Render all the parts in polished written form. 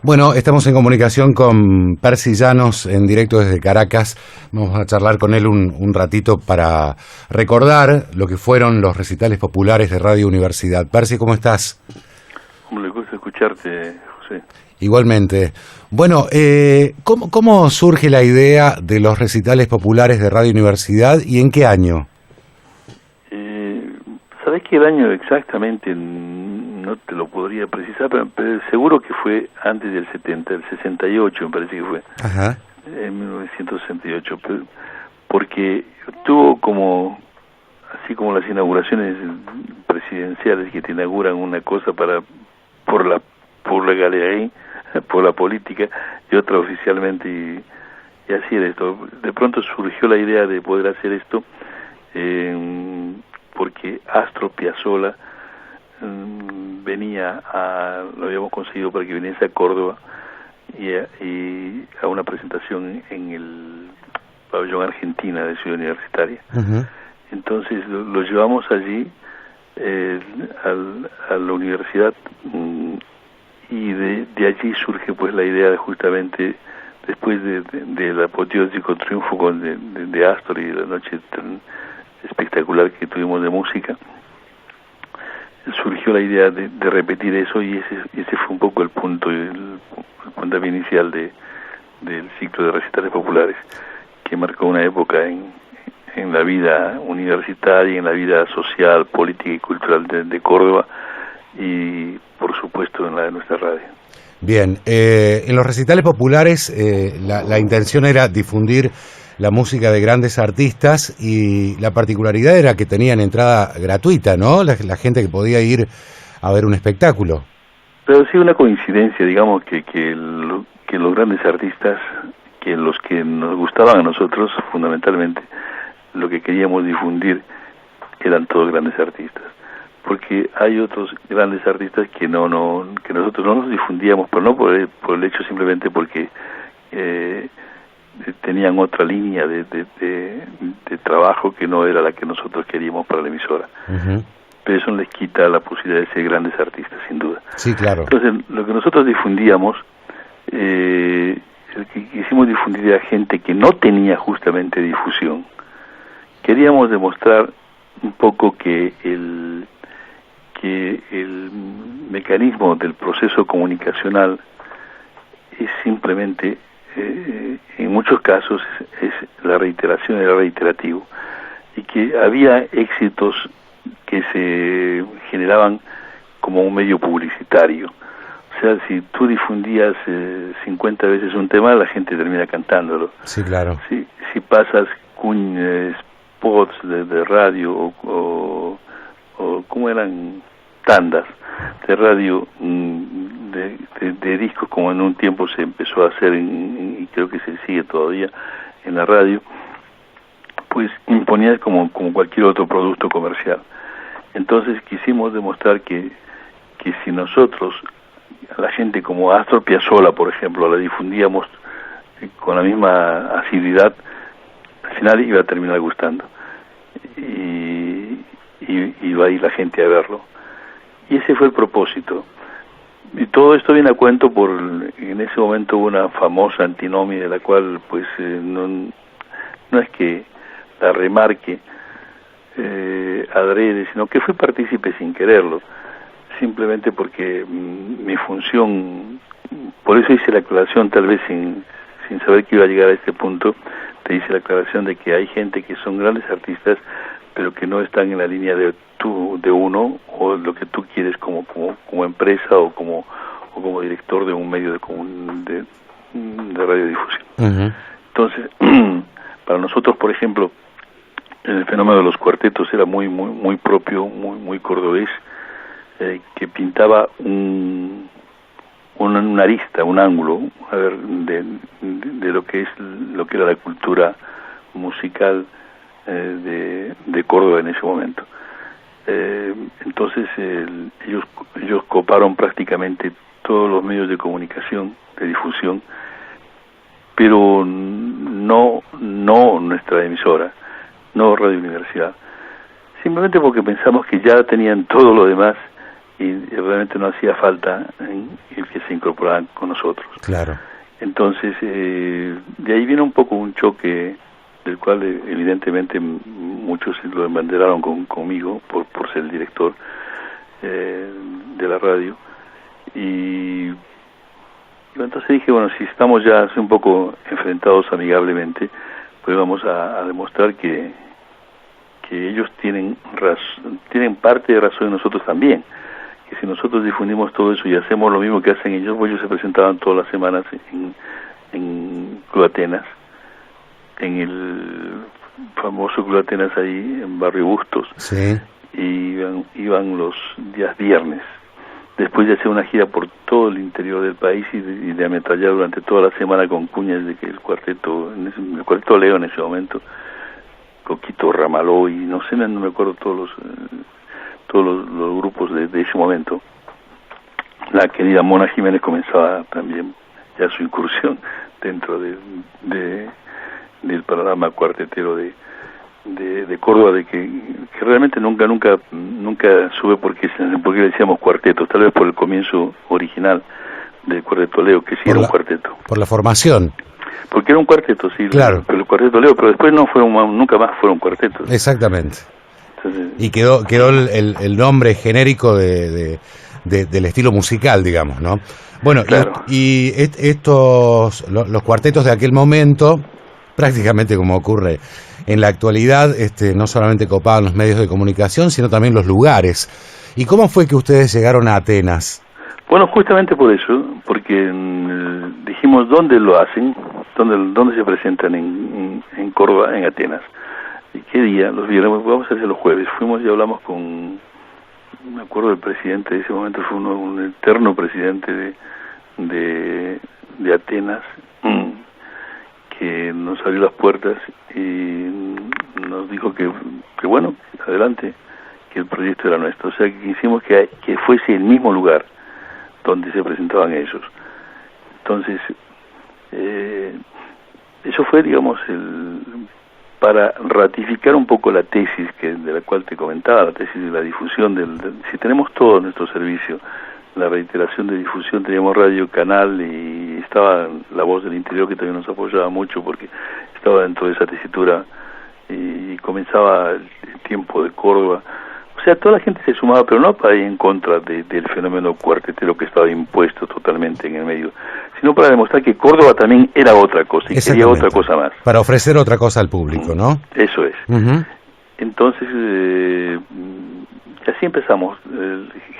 Bueno, estamos en comunicación con Percy Llanos en directo desde Caracas. Vamos a charlar con él un ratito para recordar lo que fueron los recitales populares de Radio Universidad. Percy, ¿cómo estás? Me gusta escucharte, José. Igualmente. Bueno, ¿cómo surge la idea de los recitales populares de Radio Universidad y en qué año? Sabés que el año exactamente no te lo podría precisar, pero seguro que fue antes del 70, el 68 me parece que fue. Ajá. En 1968, porque tuvo así como las inauguraciones presidenciales que te inauguran una cosa por la galería, por la política, y otra oficialmente, y así era esto. De pronto surgió la idea de poder hacer esto, porque Astor Piazzolla lo habíamos conseguido para que viniese a Córdoba y a una presentación en el pabellón Argentina de Ciudad Universitaria. Uh-huh. Entonces lo llevamos allí a la universidad, y de allí surge pues la idea de, justamente después de la apoteósico triunfo de Astor y la noche tan espectacular que tuvimos de música, surgió la idea de repetir eso, y ese fue un poco el punto inicial del ciclo de recitales populares, que marcó una época en la vida universitaria, en la vida social, política y cultural de Córdoba, y por supuesto en la de nuestra radio. Bien, en los recitales populares la intención era difundir la música de grandes artistas, y la particularidad era que tenían entrada gratuita, ¿no? La gente que podía ir a ver un espectáculo. Pero sí, una coincidencia, digamos, que los grandes artistas, que los que nos gustaban a nosotros fundamentalmente, lo que queríamos difundir eran todos grandes artistas, porque hay otros grandes artistas que nosotros no nos difundíamos, pero no por el hecho, simplemente porque tenían otra línea de trabajo que no era la que nosotros queríamos para la emisora. Uh-huh. Pero eso no les quita la posibilidad de ser grandes artistas, sin duda. Sí, claro. Entonces, lo que nosotros difundíamos, el que quisimos difundir era gente que no tenía justamente difusión. Queríamos demostrar un poco que el mecanismo del proceso comunicacional es simplemente, en muchos casos, es la reiteración del reiterativo, y que había éxitos que se generaban como un medio publicitario. O sea, si tú difundías 50 veces un tema, la gente termina cantándolo. Sí, claro. Si pasas spots de radio o ¿cómo eran? Tandas de radio, de discos, como en un tiempo se empezó a hacer y creo que se sigue todavía en la radio, pues imponías como cualquier otro producto comercial. Entonces quisimos demostrar que si nosotros a la gente como Astor Piazzolla, por ejemplo, la difundíamos con la misma asiduidad, al final iba a terminar gustando, y iba a ir la gente a verlo. Y ese fue el propósito. Y todo esto viene a cuento en ese momento hubo una famosa antinomia, de la cual pues no es que la remarque adrede, sino que fui partícipe sin quererlo, simplemente porque mi función, por eso hice la aclaración, tal vez sin saber que iba a llegar a este punto, te hice la aclaración de que hay gente que son grandes artistas, pero que no están en la línea de uno, o lo que tú quieres como empresa o como director de un medio de radiodifusión. Uh-huh. Entonces, para nosotros, por ejemplo, el fenómeno de los cuartetos era muy propio, muy cordobés, que pintaba una arista, un ángulo, a ver, de lo que era la cultura musical de Córdoba en ese momento. Entonces ellos coparon prácticamente todos los medios de comunicación, de difusión, pero no nuestra emisora, no Radio Universidad, simplemente porque pensamos que ya tenían todo lo demás y realmente no hacía falta el que se incorporaran con nosotros. Claro. Entonces, de ahí viene un poco un choque del cual evidentemente muchos lo embanderaron conmigo por ser el director de la radio. Y entonces dije, bueno, si estamos ya un poco enfrentados amigablemente, pues vamos a demostrar que ellos tienen parte de razón y nosotros también. Que si nosotros difundimos todo eso y hacemos lo mismo que hacen ellos, pues ellos se presentaban todas las semanas en Club Atenas, en el famoso Club Atenas ahí en Barrio Bustos. Sí. Y iban los días viernes, después de hacer una gira por todo el interior del país y de ametrallar durante toda la semana con cuñas de que el cuarteto Leo en ese momento, Coquito Ramaló y no sé, no me acuerdo todos los grupos de ese momento. La querida Mona Jiménez comenzaba también ya su incursión dentro del panorama cuartetero de Córdoba, de que realmente nunca supe por qué le decíamos cuarteto, tal vez por el comienzo original del Cuarteto Leo, que sí era un cuarteto. Por la formación. Porque era un cuarteto, sí, claro. Pero el Cuarteto Leo, pero después nunca más fueron cuartetos. Exactamente. Entonces, y quedó el nombre genérico del estilo musical, digamos, ¿no? Bueno, claro. y los cuartetos de aquel momento, prácticamente como ocurre en la actualidad, no solamente copaban los medios de comunicación, sino también los lugares. ¿Y cómo fue que ustedes llegaron a Atenas? Bueno, justamente por eso, porque dijimos dónde lo hacen, dónde se presentan en Córdoba, en Atenas. ¿Y qué día? Los viernes, vamos a hacer los jueves. Fuimos y hablamos me acuerdo del presidente de ese momento, fue un eterno presidente de Atenas, que nos abrió las puertas y nos dijo que bueno, adelante, que el proyecto era nuestro. O sea, que quisimos que fuese el mismo lugar donde se presentaban ellos. Entonces, eso fue, digamos, para ratificar un poco la tesis de la cual te comentaba, la tesis de la difusión. Si tenemos todo nuestro servicio, la reiteración de difusión, teníamos radio, canal, y estaba La Voz del Interior, que también nos apoyaba mucho porque estaba dentro de esa tesitura, y comenzaba el tiempo de Córdoba. O sea, toda la gente se sumaba, pero no para ir en contra del fenómeno cuartetero que estaba impuesto totalmente en el medio, sino para demostrar que Córdoba también era otra cosa y quería otra cosa más. Para ofrecer otra cosa al público, ¿no? Eso es. Uh-huh. Entonces, así empezamos.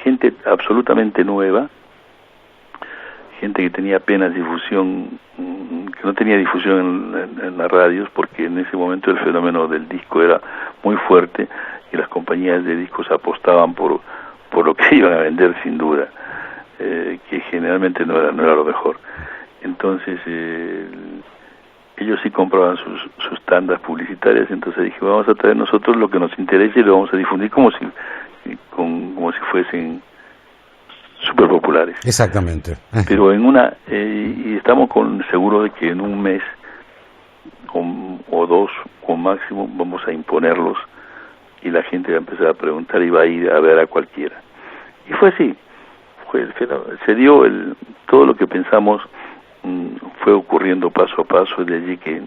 Gente absolutamente nueva, gente que tenía apenas difusión, que no tenía difusión en las radios, porque en ese momento el fenómeno del disco era muy fuerte y las compañías de discos apostaban por lo que iban a vender, sin duda, que generalmente no era lo mejor. Entonces ellos sí compraban sus tandas publicitarias. Entonces dije, vamos a traer nosotros lo que nos interese y lo vamos a difundir como si fuesen súper populares. Exactamente. Pero y estamos seguros de que en un mes o dos con máximo vamos a imponerlos, y la gente va a empezar a preguntar y va a ir a ver a cualquiera. Y fue así. Se dio todo lo que pensamos, fue ocurriendo paso a paso. De allí que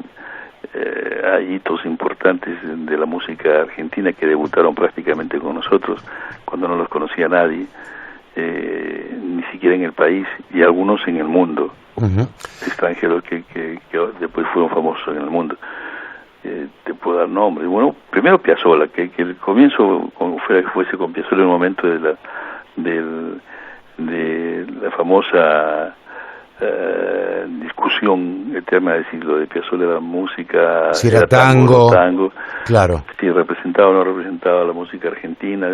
hay hitos importantes de la música argentina que debutaron prácticamente con nosotros cuando no los conocía nadie, ni siquiera en el país, y algunos en el mundo. Uh-huh. Extranjeros que después fueron famosos en el mundo. Te puedo dar nombres. Bueno, primero Piazzolla, que el comienzo fuese con Piazzolla en el momento de la famosa discusión eterna de si lo de Piazzolla era música, si era tango, claro, si representaba o no representaba la música argentina,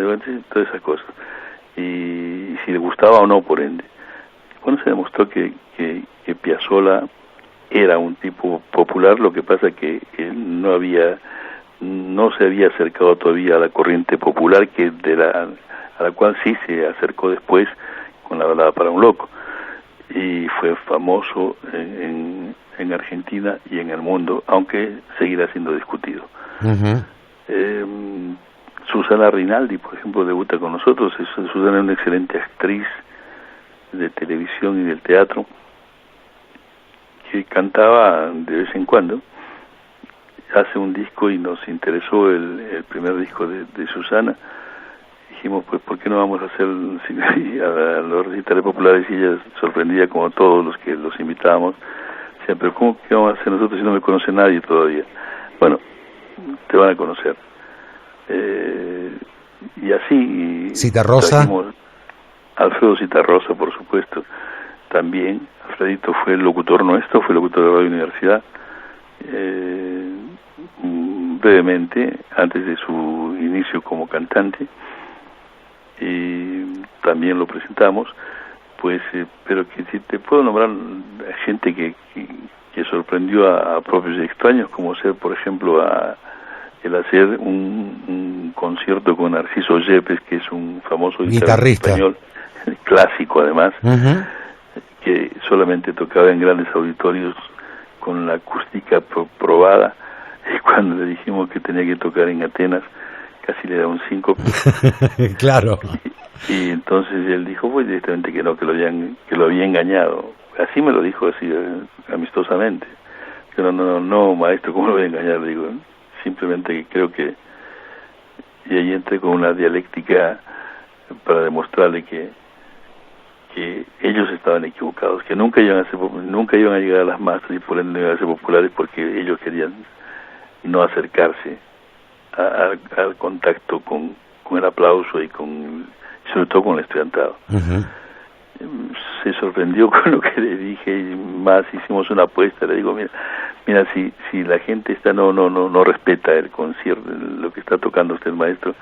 todas esas cosas, y si le gustaba o no, por ende. Bueno, se demostró que Piazzolla era un tipo popular. Lo que pasa que él no se había acercado todavía a la corriente popular, a la cual sí se acercó después con la balada para un loco, y fue famoso en Argentina y en el mundo, aunque seguirá siendo discutido. Uh-huh. Susana Rinaldi, por ejemplo, debuta con nosotros. Susana es una excelente actriz de televisión y del teatro, que cantaba de vez en cuando. Hace un disco y nos interesó el primer disco de Susana. Dijimos, pues, ¿por qué no vamos a hacer a los recitales populares? Y ella sorprendía, como todos los que los invitábamos. Decían, pero ¿cómo que vamos a hacer nosotros si no me conoce nadie todavía? Bueno, te van a conocer. Y así... Citarrosa. Alfredo Citarrosa, por supuesto, también. Alfredito fue el locutor nuestro, fue el locutor de Radio Universidad. Brevemente, antes de su inicio como cantante, y también lo presentamos, pues, pero que si te puedo nombrar gente que sorprendió a propios y extraños, como ser, por ejemplo, el hacer un concierto con Narciso Yepes, que es un famoso guitarrista español, clásico además, que solamente tocaba en grandes auditorios con la acústica probada, y cuando le dijimos que tenía que tocar en Atenas, casi le da un síncope. Claro. Y entonces él dijo, pues directamente que no, que lo había engañado. Así me lo dijo, así amistosamente. Pero no, maestro, ¿cómo lo voy a engañar? Le digo, simplemente que creo que... Y ahí entré con una dialéctica para demostrarle que ellos estaban equivocados, que nunca iban a llegar a las masas y por ende no iban a ser populares, porque ellos querían no acercarse al contacto con el aplauso y sobre todo con el estudiantado. Se sorprendió con lo que le dije, y más hicimos una apuesta. Le digo, mira, si la gente no respeta el concierto, lo que está tocando usted, el maestro,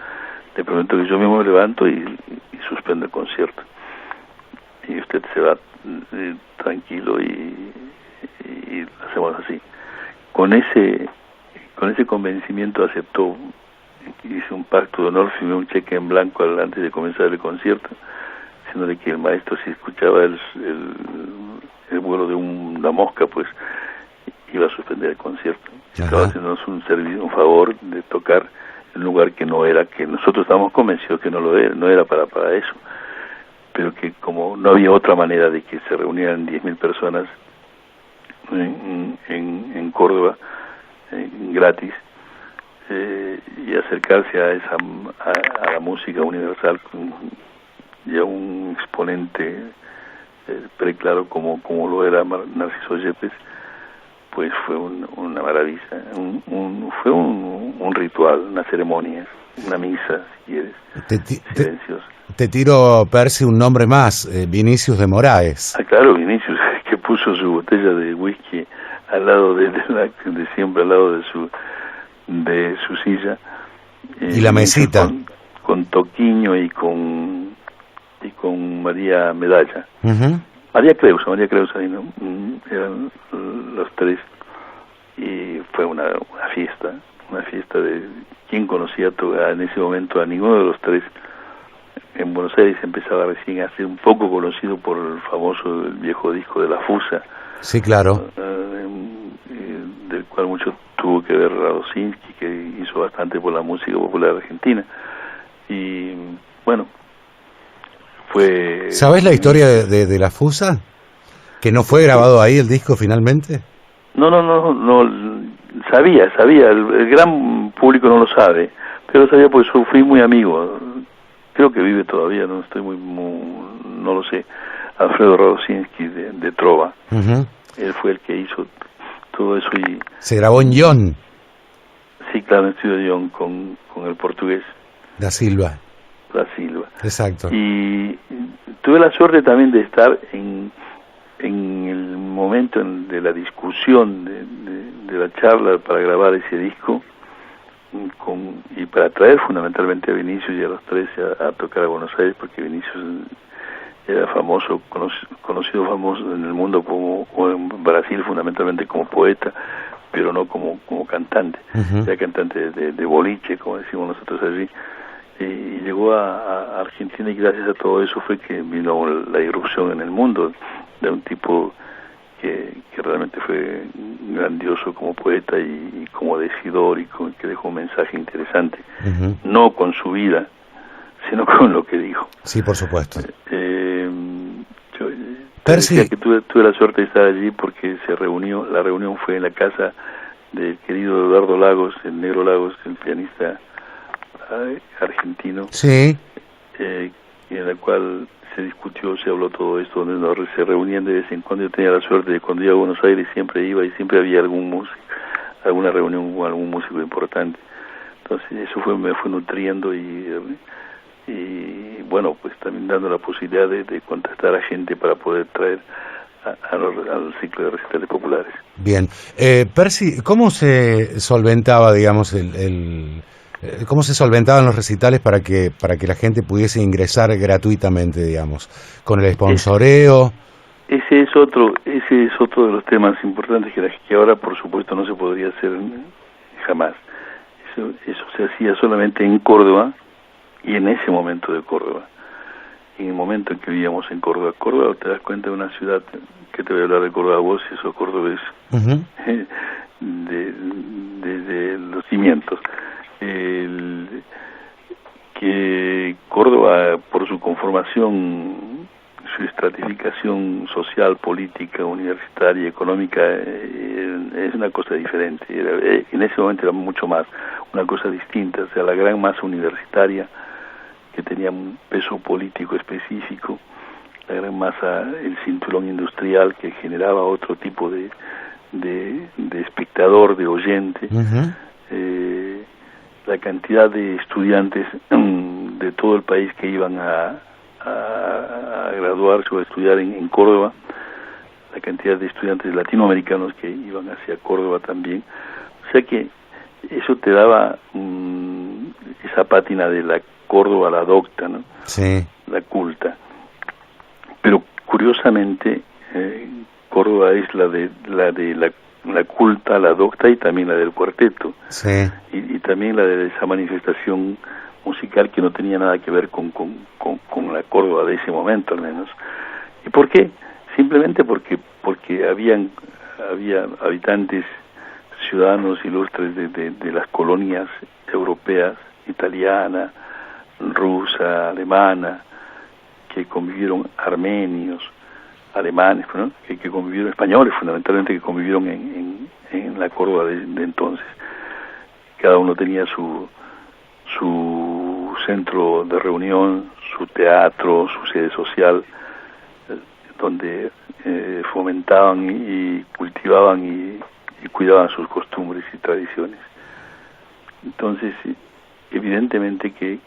le prometo que yo mismo me levanto y suspendo el concierto, y usted se va tranquilo y lo hacemos así. Con ese convencimiento aceptó. Hice un pacto de honor, firmé un cheque en blanco antes de comenzar el concierto, diciéndole que el maestro, si escuchaba el vuelo de una mosca, pues iba a suspender el concierto. Estaba haciéndonos un favor de tocar en un lugar que no era, que nosotros estábamos convencidos que no era para eso, pero que como no había otra manera de que se reunieran 10.000 personas en Córdoba, gratis, y acercarse a la música universal y a un exponente preclaro como lo era Narciso Yepes, pues fue una maravilla, fue un ritual, una ceremonia, una misa, si quieres, silenciosa. Te tiro, Percy, un nombre más, Vinicius de Moraes. Claro, Vinicius, que puso su botella de whisky al lado de siempre al lado de su silla, y la mesita con Toquiño y con María Medalla, María Creusa ahí, ¿no? Eran los tres, y fue una fiesta de quien conocía en ese momento a ninguno de los tres. En Buenos Aires empezaba recién a ser un poco conocido por el famoso viejo disco de La Fusa. Sí, claro. Del cual mucho tuvo que ver Radosinski, que hizo bastante por la música popular argentina. Y bueno, fue... ¿Sabes la historia de La Fusa? ¿Que no fue grabado ahí el disco finalmente? No, sabía, el gran público no lo sabe, pero sabía porque fui muy amigo, creo que vive todavía, no lo sé, Alfredo Radosinski de Trova. Él fue el que hizo todo eso y... ¿Se grabó en Lyon? Sí, claro, en Estudio Lyon con el portugués Da Silva. Exacto. Y tuve la suerte también de estar en el momento de la discusión de la charla para grabar ese disco, y para traer fundamentalmente a Vinicius y a los tres a tocar a Buenos Aires, porque Vinicius era famoso, conocido famoso en el mundo o en Brasil fundamentalmente como poeta, pero no como cantante. Era cantante de boliche, como decimos nosotros allí, y llegó a Argentina, y gracias a todo eso fue que vino la irrupción en el mundo de un tipo que realmente fue grandioso como poeta y como decidor, y que dejó un mensaje interesante, no con su vida, sino con lo que dijo. Sí, por supuesto. Yo decía que tuve la suerte de estar allí porque la reunión fue en la casa del querido Eduardo Lagos, el Negro Lagos, el pianista argentino, sí, en la cual se discutió, se habló todo esto, donde se reunían de vez en cuando. Yo tenía la suerte de cuando iba a Buenos Aires siempre iba, y siempre había alguna reunión con algún músico importante. Entonces eso me fue nutriendo y bueno, pues también dando la posibilidad de contactar a gente para poder traer al ciclo de recitales populares. Bien. Percy, ¿cómo se solventaba, digamos, cómo se solventaban los recitales para que la gente pudiese ingresar gratuitamente, digamos, con el sponsoreo? Ese es otro de los temas importantes que ahora, por supuesto, no se podría hacer jamás. Eso se hacía solamente en Córdoba, y en ese momento de Córdoba. En el momento en que vivíamos en Córdoba, te das cuenta de una ciudad, que te voy a hablar de Córdoba vos, y eso cordobés, desde los cimientos. Que Córdoba, por su conformación, su estratificación social, política, universitaria, económica, es una cosa diferente. En ese momento era mucho más una cosa distinta. O sea, la gran masa universitaria, que tenía un peso político específico, la gran masa, el cinturón industrial, que generaba otro tipo de espectador, de oyente, la cantidad de estudiantes de todo el país que iban a graduarse o a estudiar en Córdoba, la cantidad de estudiantes latinoamericanos que iban hacia Córdoba también. O sea que eso te daba esa pátina de la Córdoba, la docta, ¿no? Sí. La culta. Pero curiosamente, Córdoba es la culta, la docta, y también la del cuarteto. Sí. Y también la de esa manifestación musical que no tenía nada que ver con la Córdoba de ese momento, al menos. ¿Y por qué? Simplemente porque había habitantes, ciudadanos ilustres de las colonias europeas, italiana, rusa, alemana, que convivieron, armenios, alemanes, ¿no? que convivieron, españoles fundamentalmente, que convivieron en la Córdoba de entonces. Cada uno tenía su centro de reunión, su teatro, su sede social, donde fomentaban y cultivaban y cuidaban sus costumbres y tradiciones. Entonces, evidentemente que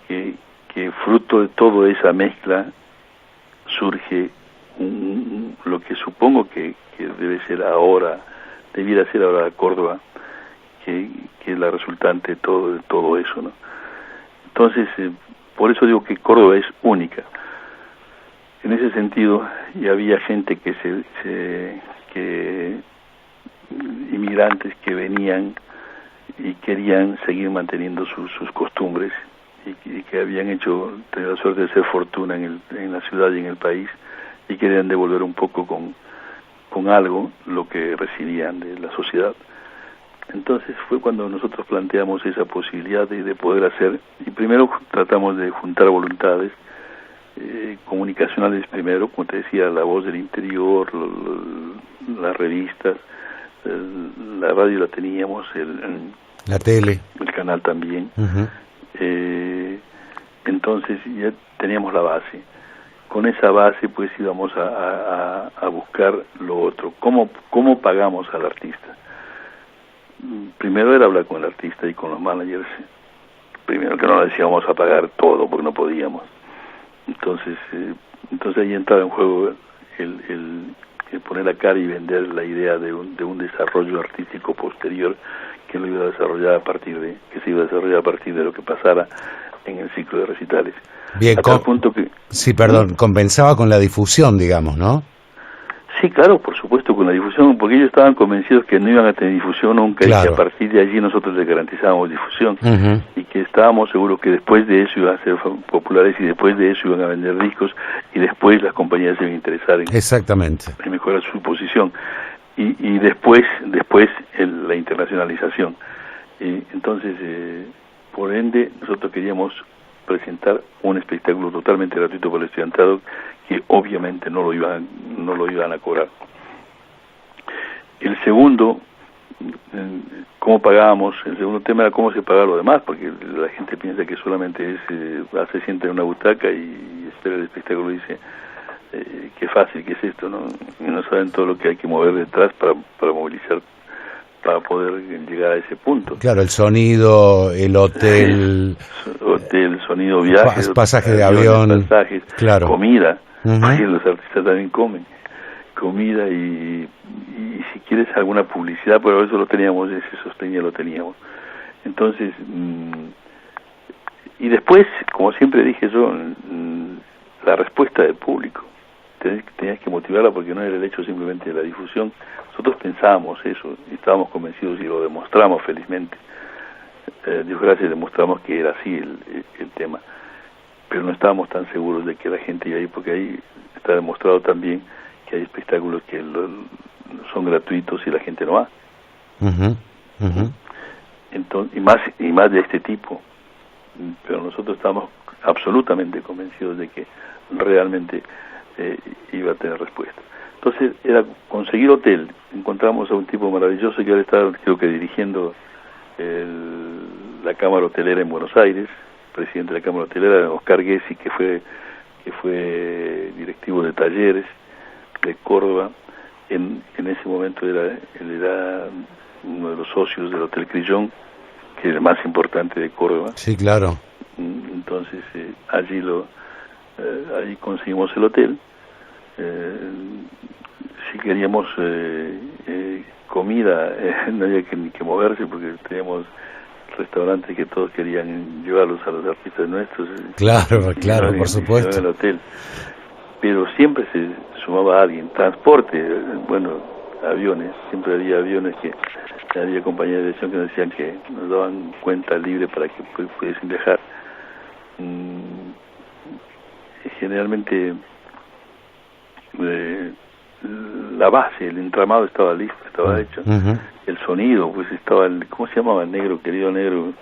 fruto de toda esa mezcla surge lo que supongo que debiera ser ahora Córdoba, que es la resultante de todo eso, ¿no? Entonces, por eso digo que Córdoba es única. En ese sentido, y había gente inmigrantes que venían y querían seguir manteniendo sus costumbres, y que habían tenido la suerte de hacer fortuna en la ciudad y en el país, y querían devolver un poco con algo lo que recibían de la sociedad. Entonces fue cuando nosotros planteamos esa posibilidad de poder hacer, y primero tratamos de juntar voluntades comunicacionales, primero, como te decía, La Voz del Interior, las revistas, la radio la teníamos, la tele, el canal también. Entonces ya teníamos la base. Con esa base pues íbamos a buscar lo otro. ¿Cómo pagamos al artista? Primero era hablar con el artista y con los managers. Primero que no le decíamos a pagar todo porque no podíamos. Entonces ahí entraba en juego el poner la cara y vender la idea de un desarrollo artístico posterior que se iba a desarrollar a partir de lo que pasara en el ciclo de recitales. Bien, compensaba con la difusión, digamos, ¿no? Sí, claro, por supuesto, con la difusión, porque ellos estaban convencidos que no iban a tener difusión nunca, claro, y que a partir de allí nosotros les garantizábamos difusión, uh-huh, y que estábamos seguros que después de eso iban a ser populares, y después de eso iban a vender discos, y después las compañías se iban a interesar exactamente, en mejorar su posición, y después la internacionalización. Entonces, por ende, nosotros queríamos presentar un espectáculo totalmente gratuito para el estudiantado, que obviamente no lo iban a cobrar. El segundo, cómo pagábamos, el segundo tema era cómo se pagaba lo demás, porque la gente piensa que solamente se sienta en una butaca y espera el espectáculo y dice, qué fácil que es esto, ¿no? Y no saben todo lo que hay que mover detrás para movilizar, para poder llegar a ese punto. Claro, el sonido, el hotel, sonido, viajes, pasaje de avión, pasajes, claro, comida, uh-huh, porque los artistas también comen, comida y si quieres alguna publicidad, pero eso lo teníamos, ese sostenía lo teníamos. Entonces, y después, como siempre dije yo, la respuesta del público, tenías que motivarla, porque no era el hecho simplemente de la difusión. Nosotros pensábamos eso, y estábamos convencidos y lo demostramos felizmente. Dios gracias, demostramos que era así el tema. Pero no estábamos tan seguros de que la gente iba a ir, porque ahí está demostrado también que hay espectáculos que son gratuitos y la gente no va. uh-huh, uh-huh. Entonces, y más de este tipo. Pero nosotros estábamos absolutamente convencidos de que realmente iba a tener respuesta. Entonces era conseguir hotel. Encontramos a un tipo maravilloso que ahora está, creo que dirigiendo la Cámara Hotelera en Buenos Aires, presidente de la Cámara Hotelera, Oscar Gessi, que fue directivo de Talleres de Córdoba. En ese momento él era uno de los socios del Hotel Crillon, que es el más importante de Córdoba. Sí, claro. Entonces allí conseguimos el hotel. Si queríamos comida, no había ni que moverse, porque teníamos restaurantes que todos querían llevarlos a los artistas nuestros. Claro, por supuesto. En el hotel. Pero siempre se sumaba alguien. Transporte, bueno, aviones, siempre había aviones que había compañías de dirección que nos decían que nos daban cuenta libre para que pudiesen viajar. Generalmente la base, el entramado estaba listo, estaba hecho. Uh-huh. El sonido, pues estaba ¿cómo se llamaba el negro, querido negro?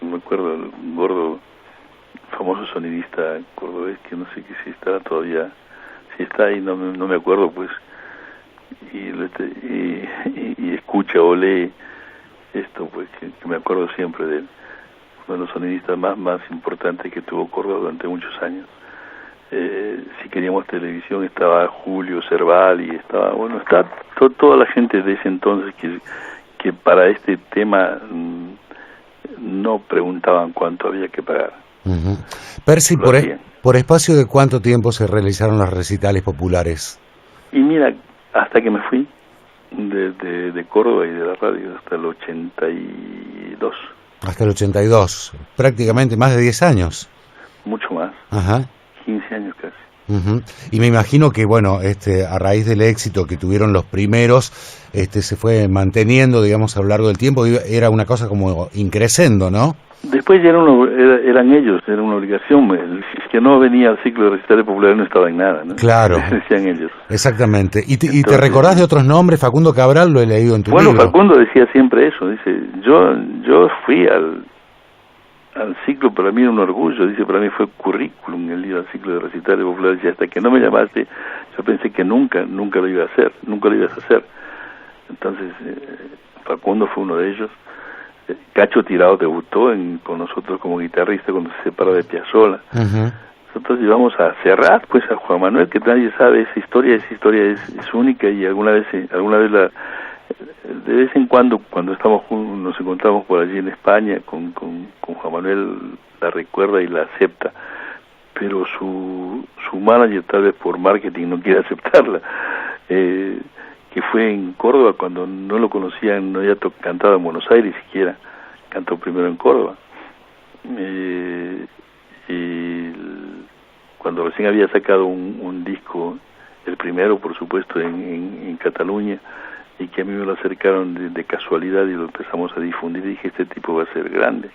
No me acuerdo, el gordo, famoso sonidista cordobés, que no sé si está todavía, si está ahí, no me acuerdo, pues, y escucha o lee esto, pues, que me acuerdo siempre de él, uno de los sonidistas más importantes que tuvo Córdoba durante muchos años. Si queríamos televisión estaba Julio Cerval, y estaba, bueno, está toda la gente de ese entonces que para este tema no preguntaban cuánto había que pagar. Uh-huh. Percy, ¿por espacio de cuánto tiempo se realizaron los recitales populares? Y mira, hasta que me fui de Córdoba y de la radio, hasta el 82. Hasta el 82, prácticamente más de 10 años. Mucho más. Ajá. 15 años casi. Uh-huh. Y me imagino que, bueno, a raíz del éxito que tuvieron los primeros, se fue manteniendo, digamos, a lo largo del tiempo, y era una cosa como increciendo, ¿no? Después ya eran ellos, era una obligación. El que no venía al ciclo de recitales populares no estaba en nada, ¿no? Claro. Decían ellos. Exactamente. ¿Y te recordás de otros nombres? Facundo Cabral, lo he leído en tu libro. Bueno, Facundo decía siempre eso, dice, yo fui al ciclo, para mí era un orgullo, dice, para mí fue currículum el ir al ciclo de recitales populares, y hasta que no me llamaste, yo pensé que nunca lo iba a hacer, nunca lo ibas a hacer. Entonces, Facundo fue uno de ellos. Cacho Tirado debutó con nosotros como guitarrista cuando se separó de Piazzolla. Uh-huh. Nosotros llevamos a Serrat, pues a Juan Manuel, que nadie sabe esa historia es única, y alguna vez de vez en cuando estamos nos encontramos por allí en España con Juan Manuel, la recuerda y la acepta, pero su manager, tal vez por marketing, no quiere aceptarla, que fue en Córdoba cuando no lo conocían, no había cantado en Buenos Aires siquiera, cantó primero en Córdoba, y cuando recién había sacado un disco el primero, por supuesto, en Cataluña, y que a mí me lo acercaron de casualidad y lo empezamos a difundir, y dije, este tipo va a ser grande.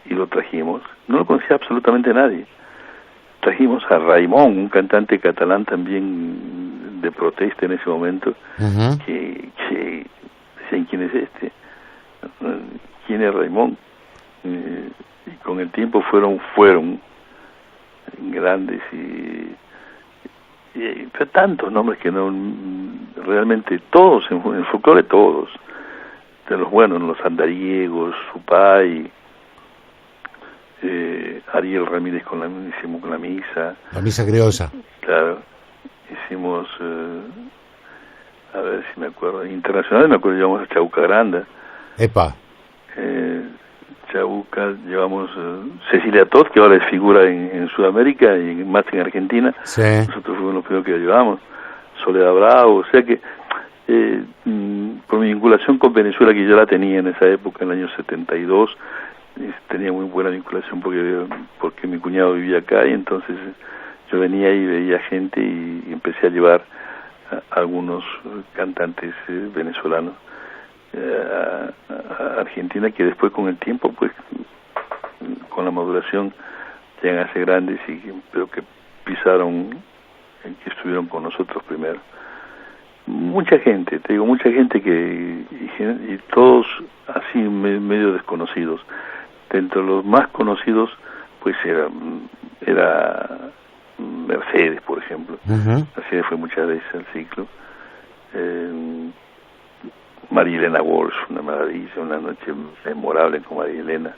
Y lo trajimos. No lo conocía absolutamente nadie. Trajimos a Raimon, un cantante catalán también de protesta en ese momento, que decían, ¿quién es este? ¿Quién es Raimon? Y con el tiempo fueron grandes y tantos nombres que no, realmente todos, en el folclore todos, de los buenos, los andariegos, Supay, Ariel Ramírez hicimos con la misa. La misa criolla. Claro, hicimos, a ver si me acuerdo, internacional, me acuerdo, llevamos a Chabuca Granda. Epa. Chabuca, llevamos Cecilia Todd, que ahora es figura en Sudamérica y más en Argentina. Sí. Nosotros fuimos los primeros que la llevamos. Soledad Bravo, o sea que por mi vinculación con Venezuela, que yo la tenía en esa época, en el año 72, tenía muy buena vinculación porque mi cuñado vivía acá, y entonces yo venía y veía gente y empecé a llevar a algunos cantantes venezolanos a Argentina, que después con el tiempo, pues con la maduración, llegan a ser grandes, pero que pisaron, que estuvieron con nosotros primero. Mucha gente, te digo, mucha gente y todos así medio desconocidos. Dentro de los más conocidos, pues era Mercedes, por ejemplo. Mercedes fue muchas veces al ciclo. María Elena Walsh, una maravilla, una noche memorable con María Elena.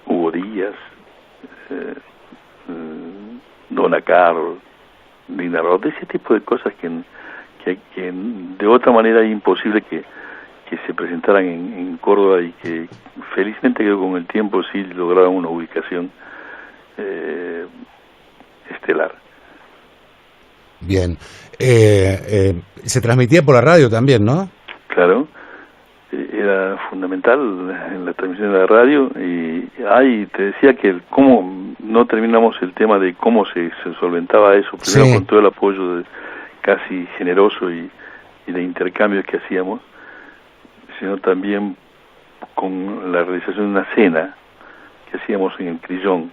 Hugo Díaz, Donna Carol, Lina Roth, ese tipo de cosas que de otra manera es imposible que se presentaran en Córdoba, y que felizmente creo que con el tiempo sí lograron una ubicación estelar. Bien. Se transmitía por la radio también, ¿no? Claro, era fundamental en la transmisión de la radio, y te decía que cómo no terminamos el tema de cómo se solventaba eso, primero sí, con todo el apoyo casi generoso y de intercambios que hacíamos, sino también con la realización de una cena que hacíamos en el Crillón.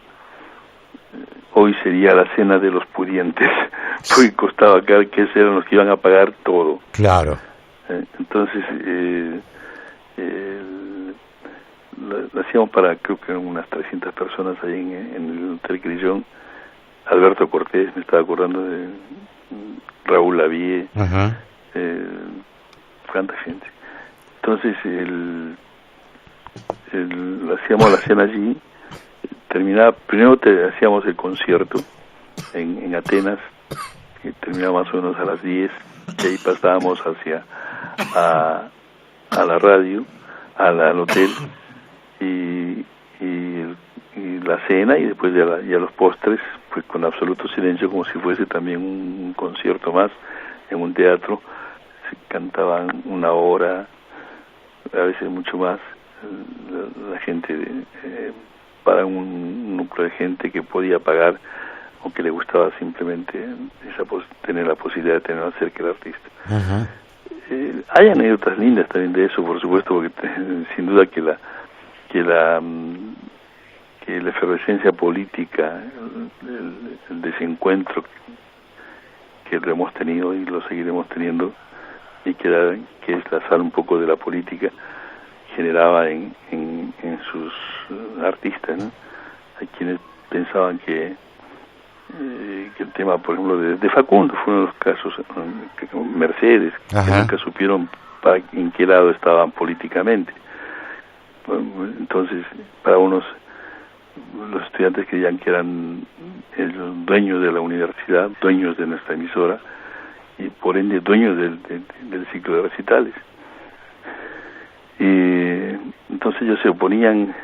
Hoy sería la cena de los pudientes, porque costaba acá que eran los que iban a pagar todo. Claro. Entonces, lo hacíamos para, creo que unas 300 personas ahí en el Hotel Crillón. Alberto Cortés, me estaba acordando de Raúl Lavie, cuánta gente. Entonces, hacíamos la cena allí. Terminaba, primero hacíamos el concierto en Atenas, que terminaba más o menos a las 10, y ahí pasábamos a la radio, al hotel, y la cena, y después ya los postres, pues con absoluto silencio, como si fuese también un concierto más en un teatro. Se cantaban una hora, a veces mucho más, la gente para un núcleo de gente que podía pagar o que le gustaba simplemente tener la posibilidad de tener cerca del artista. Hay anécdotas lindas también de eso, por supuesto, porque sin duda que la efervescencia política, el desencuentro que lo hemos tenido y lo seguiremos teniendo, y que es la sal un poco de la política, generaba en sus artistas, ¿no? Hay quienes pensaban que el tema, por ejemplo, de Facundo fue uno de los casos, Mercedes, que nunca supieron en qué lado estaban políticamente. Entonces, para los estudiantes creían que eran los dueños de la universidad, dueños de nuestra emisora, y por ende dueños del ciclo de recitales. Y entonces ellos se oponían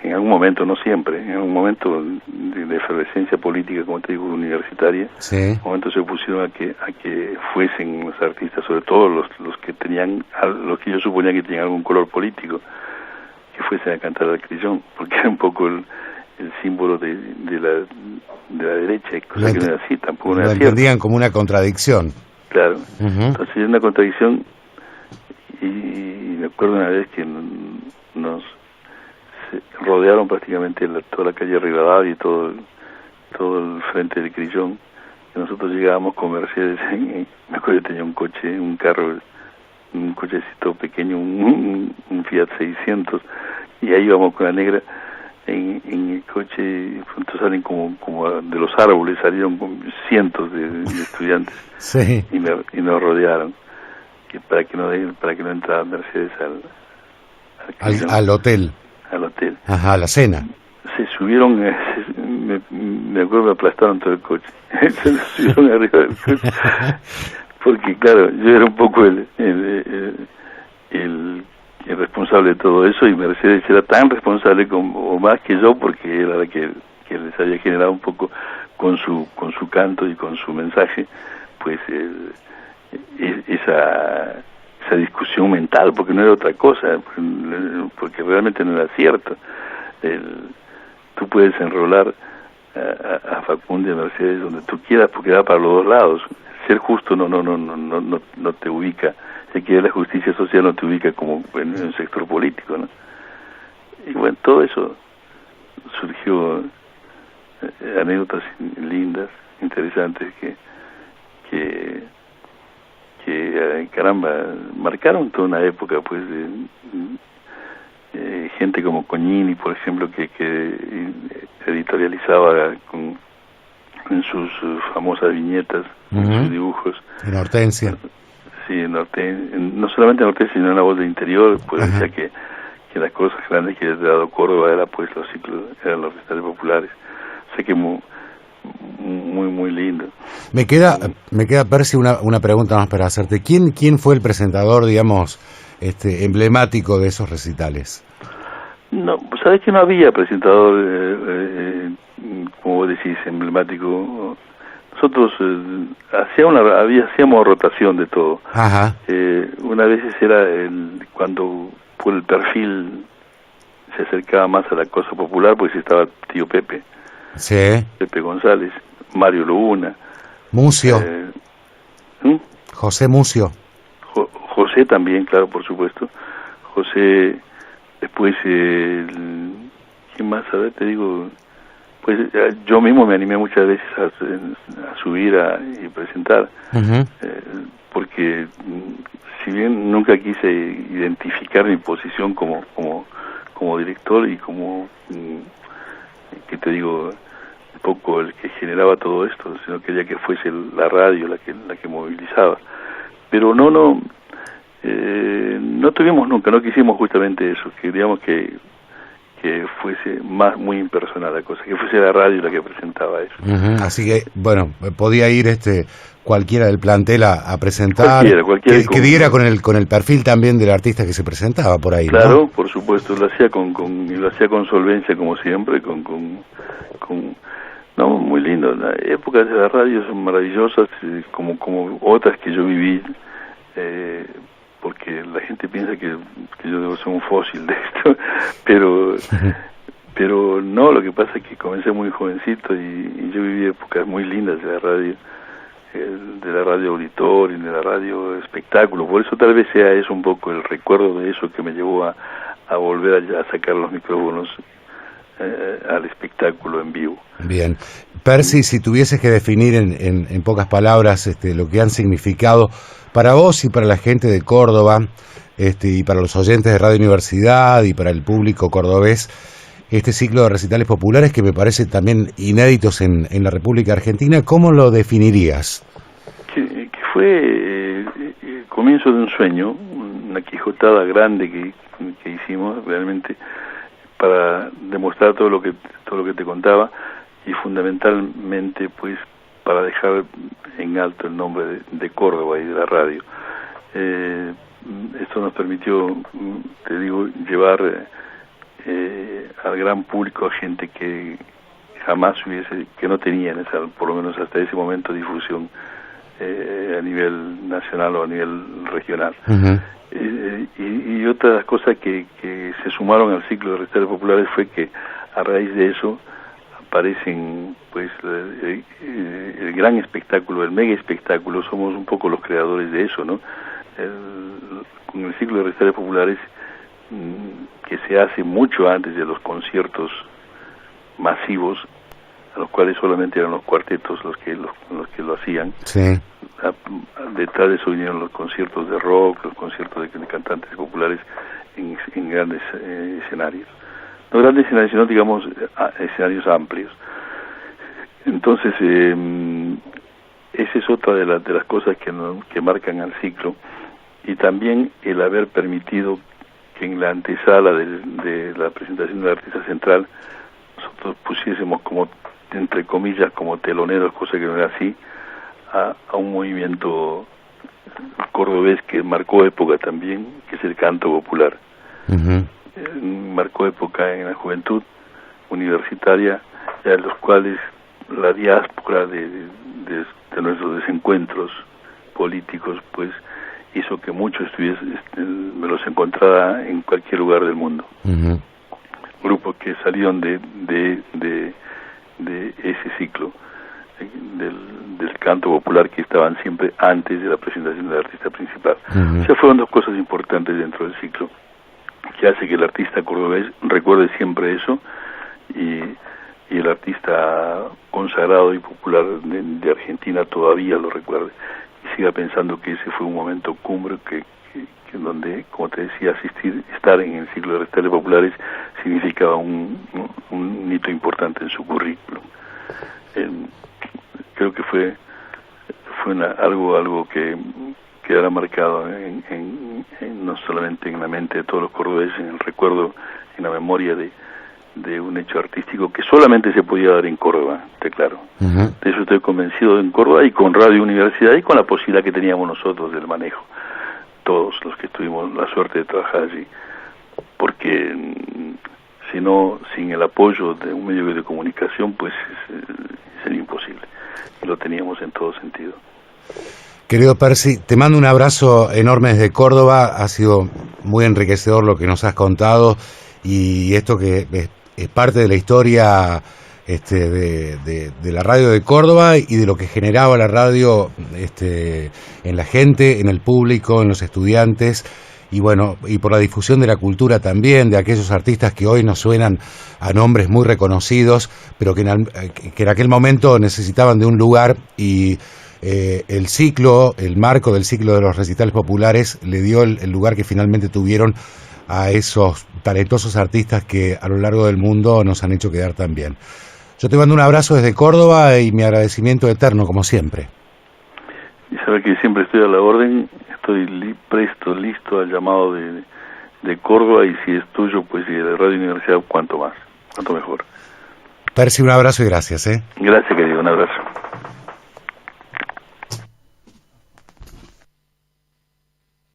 en algún momento, no siempre, en algún momento de efervescencia política, como te digo, universitaria, en un momento se opusieron a que fuesen los artistas, sobre todo los que ellos suponían que tenían algún color político, que fuesen a cantar al Crillón, porque era un poco el símbolo de la derecha, cosa que no era así, tampoco lo era cierto. entendían como una contradicción. Claro. Uh-huh. Entonces es una contradicción, y me acuerdo una vez que nos rodearon prácticamente toda la calle Rivadavia y todo el frente del Crillón, que nosotros llegábamos con Mercedes, me acuerdo que tenía un cochecito pequeño, un Fiat 600, y ahí íbamos con la negra en el coche, y pronto salen como de los árboles, salieron cientos de estudiantes. Sí. Y nos rodearon, para que no entrara Mercedes al hotel. Al hotel. Ajá, a la cena. Se subieron, me acuerdo, me aplastaron todo el coche. Se subieron arriba del coche. Porque claro, yo era un poco el responsable de todo eso, y Mercedes era tan responsable o más que yo, porque era la que les había generado un poco con su canto y con su mensaje, pues esa discusión mental, porque no era otra cosa, porque realmente no era cierto. Tú puedes enrolar a Facundo y a Mercedes donde tú quieras, porque da para los dos lados. Ser justo no te ubica, si quieres la justicia social no te ubica como en un sector político, ¿no? Y bueno, todo eso surgió, anécdotas lindas, interesantes que caramba, marcaron toda una época, pues, de gente como Cognini, por ejemplo, que editorializaba en sus famosas viñetas, uh-huh, en sus dibujos. En Hortensia. Sí, no solamente en Hortensia, sino en La Voz del Interior, pues uh-huh, decía que las cosas grandes que había dado Córdoba era, pues, los ciclos, eran los recitales populares. O sea que muy lindo. Me queda, Percy, una pregunta más para hacerte. ¿Quién fue el presentador, digamos, emblemático de esos recitales? No, sabes que no había presentador, como vos decís, emblemático. Nosotros hacíamos rotación de todo. Ajá. Una vez era cuando por el perfil se acercaba más a la cosa popular, pues estaba tío Pepe. Sí. Pepe González, Mario Luna. Mucio. José Mucio. José también, claro, por supuesto. José, después, ¿quién más? A ver, te digo, pues yo mismo me animé muchas veces a subir y presentar, uh-huh, porque si bien nunca quise identificar mi posición como director y como, que te digo, un poco el que generaba todo esto, sino quería que fuese la radio la que movilizaba. Pero no tuvimos nunca, no quisimos justamente eso, queríamos que fuese muy impersonal la cosa, que fuese la radio la que presentaba eso. Uh-huh. Así que, bueno, podía ir cualquiera del plantel a presentar, cualquiera que diera con el perfil también del artista que se presentaba por ahí, claro, ¿no? Por supuesto, lo hacía con solvencia, como siempre, no, muy lindo. Las épocas de la radio son maravillosas, como otras que yo viví, porque la gente piensa que yo debo ser un fósil de esto, pero no, lo que pasa es que comencé muy jovencito y yo viví épocas muy lindas de la radio auditor y de la radio espectáculo. Por eso tal vez sea eso un poco el recuerdo de eso que me llevó a volver a sacar los micrófonos al espectáculo en vivo. Bien. Percy, si tuvieses que definir en pocas palabras lo que han significado para vos y para la gente de Córdoba, y para los oyentes de Radio Universidad y para el público cordobés, este ciclo de recitales populares que me parece también inéditos en la República Argentina, ¿cómo lo definirías? Que fue el comienzo de un sueño, una quijotada grande que hicimos realmente para demostrar todo lo que te contaba, y fundamentalmente pues para dejar en alto el nombre de Córdoba y de la radio. Esto nos permitió, te digo, llevar al gran público a gente que jamás que no tenía por lo menos hasta ese momento, difusión a nivel nacional o a nivel regional. Uh-huh. Y otra cosa que se sumaron al ciclo de recitales populares fue que a raíz de eso aparecen pues el gran espectáculo, el mega espectáculo. Somos un poco los creadores de eso, ¿no? Con el ciclo de recitales populares, que se hace mucho antes de los conciertos masivos, a los cuales solamente eran los cuartetos los que lo hacían. Sí. Detrás de eso vinieron los conciertos de rock, los conciertos de cantantes populares en grandes escenarios. No grandes escenarios, sino digamos escenarios amplios. Entonces, esa es otra de las cosas que marcan al ciclo, y también el haber permitido que en la antesala de la presentación del artista central nosotros pusiésemos como, entre comillas, como teloneros, cosa que no era así, a un movimiento cordobés que marcó época también, que es el canto popular. Uh-huh. Marcó época en la juventud universitaria, a los cuales la diáspora de nuestros desencuentros políticos pues hizo que muchos me los encontrara en cualquier lugar del mundo. Uh-huh. Grupos que salieron de ese ciclo del canto popular, que estaban siempre antes de la presentación del artista principal. Uh-huh. O sea, fueron dos cosas importantes dentro del ciclo, que hace que el artista cordobés recuerde siempre eso, y el artista consagrado y popular de Argentina todavía lo recuerde y siga pensando que ese fue un momento cumbre, que donde, como te decía, estar en el ciclo de recitales populares significaba un hito importante en su currículum. Creo que fue algo que quedará marcado no solamente en la mente de todos los cordobeses, en el recuerdo, en la memoria de un hecho artístico que solamente se podía dar en Córdoba, está claro. Uh-huh. De eso estoy convencido, en Córdoba, y con Radio Universidad, y con la posibilidad que teníamos nosotros del manejo, todos los que tuvimos la suerte de trabajar allí, porque si no, sin el apoyo de un medio de comunicación, pues sería imposible, y lo teníamos en todo sentido. Querido Percy, te mando un abrazo enorme desde Córdoba. Ha sido muy enriquecedor lo que nos has contado, y esto que es parte de la historia de la radio de Córdoba y de lo que generaba la radio en la gente, en el público, en los estudiantes, y bueno, y por la difusión de la cultura también, de aquellos artistas que hoy nos suenan a nombres muy reconocidos, pero que en aquel momento necesitaban de un lugar, y el marco del ciclo de los recitales populares le dio el lugar que finalmente tuvieron a esos talentosos artistas que a lo largo del mundo nos han hecho quedar tan bien. Yo te mando un abrazo desde Córdoba y mi agradecimiento eterno, como siempre. Y sabes que siempre estoy a la orden, estoy listo al llamado de Córdoba, y si es tuyo, pues, y de Radio Universidad, cuanto más, cuanto mejor. Percy, un abrazo y gracias. Gracias, querido, un abrazo.